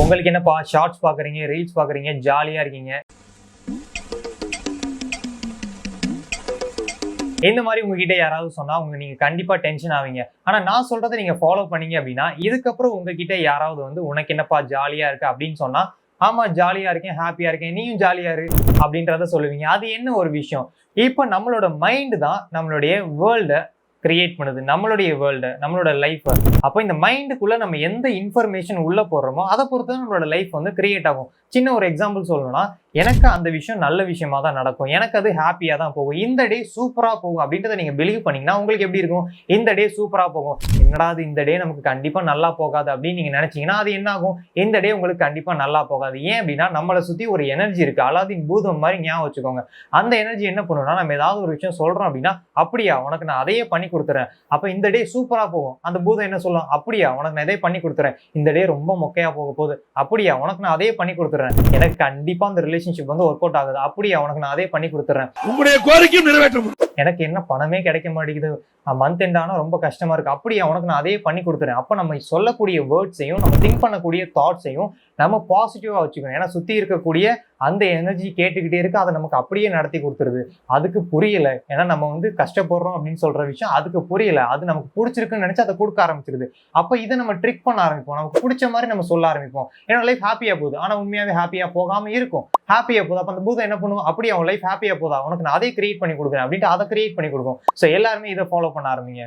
உங்களுக்கு என்னப்பா ஷார்ட்ஸ் பாக்குறீங்க, ரீல்ஸ் பாக்குறீங்க, ஜாலியா இருக்கீங்க. இந்த மாதிரி உங்ககிட்ட யாராவது சொன்னா நீங்க கண்டிப்பா டென்ஷன் ஆவீங்க. ஆனா நான் சொல்றதை நீங்க ஃபாலோ பண்ணீங்க அப்படின்னா, இதுக்கப்புறம் உங்ககிட்ட யாராவது உனக்கு என்னப்பா ஜாலியா இருக்கு அப்படின்னு சொன்னா, ஆமா ஜாலியா இருக்கேன், ஹாப்பியா இருக்கேன், நீயும் ஜாலியா இரு அப்படின்றத சொல்லுவீங்க. அது என்ன ஒரு விஷயம்? இப்ப நம்மளோட மைண்ட் தான் நம்மளுடைய வேர்ல்ட கிரியேட் பண்ணுது. நம்மளுடைய வேர்ல்ட, நம்மளோட லைஃப். அப்ப இந்த மைண்டுக்குள்ள நம்ம எந்த இன்ஃபர்மேஷன் உள்ள போடுறோமோ, அதை பொறுத்து தான் நம்மளோட லைஃப் கிரியேட் ஆகும். சின்ன ஒரு எக்ஸாம்பிள் சொல்லணும்னா, எனக்கு அந்த விஷயம் நல்ல விஷயமா தான் நடக்கும். எனக்கு அது ஹாப்பியா தான் போகும். இந்த டே சூப்பரா போகும் அப்படின்றத நீங்க பிலீவ் பண்ணீங்கன்னா, உங்களுக்கு எப்படி இருக்கும்? இந்த டே சூப்பரா போகும். என்னடா அது இந்த டே நமக்கு கண்டிப்பா நல்லா போகாது அப்படின்னு நீங்க நினைச்சீங்கன்னா, அது என்ன ஆகும்? இந்த டே உங்களுக்கு கண்டிப்பா நல்லா போகாது. ஏன் அப்படின்னா, நம்மளை சுத்தி ஒரு எனர்ஜி இருக்கு. அலாதீன் பூதம் மாதிரி ஞாபகம் வச்சுக்கோங்க. அந்த எனர்ஜி என்ன பண்ணும்னா, நம்ம ஏதாவது ஒரு விஷயம் சொல்றோம் அப்படின்னா, அப்படியா உனக்கு நான் அதையே பண்ணி கொடுத்துறேன். அப்ப இந்த டே சூப்பரா போகும். அந்த பூதம் என்ன சொல்லும்? அப்படியா உனக்கு நான் இதை பண்ணி கொடுத்துறேன். இந்த டே ரொம்ப மொக்கையா போக போகுது. அப்படியா உனக்கு நான் அதையே பண்ணி கொடுத்துறேன். எனக்கு கண்டிப்பா அந்த ரிலேஷன்ஷிப் ஒர்க் அவுட் ஆகுது. அப்படியா உனக்கு நான் அதே பண்ணி கொடுத்துறேன். உங்களுடைய கோரிக்கையும் நிறைவேற்றும். எனக்கு என்ன பணமே கிடைக்க மாட்டேங்குது, மந்த் எண்ட் ஆனா ரொம்ப கஷ்டமா இருக்கு. அப்படியா உனக்கு நான் அதே பண்ணி கொடுத்துறேன். அப்ப நம்ம சொல்லக்கூடிய வேர்ட்ஸையும், நம்ம திங்க் பண்ணக்கூடிய தாட்ஸையும் நம்ம பாசிட்டிவா வச்சுக்கணும். ஏன்னா சுத்தி இருக்கக்கூடிய அந்த எனர்ஜி கேட்டுக்கிட்டே இருக்கு, அதை நமக்கு அப்படியே நடத்தி கொடுத்துருது. அதுக்கு புரியல. ஏன்னா நம்ம கஷ்டப்படுறோம் அப்படின்னு சொல்ற விஷயம் அதுக்கு புரியல. அது நமக்கு பிடிச்சிருக்குன்னு நினைச்சு அதை கொடுக்க ஆரம்பிச்சிருது. அப்ப இதை நம்ம ட்ரிக் பண்ண ஆரம்பிப்போம். நமக்கு பிடிச்ச மாதிரி நம்ம சொல்ல ஆரம்பிப்போம். ஏன்னா லைஃப் ஹாப்பியா போகுது. ஆனா உண்மையாவே ஹாப்பியா போகாம இருக்கும். ஹாப்பியா போகுது. அப்ப அந்த பூதம் என்ன பண்ணுவோம்? அப்படியே அவன் லைஃப் ஹாப்பியா போதா, உனக்கு நான் அதே கிரியேட் பண்ணி கொடுக்குறேன் அப்படின்ட்டு அதை கிரியேட் பண்ணி கொடுக்கும். ஸோ எல்லாருமே இதை ஃபாலோ பண்ண ஆரம்பிங்க.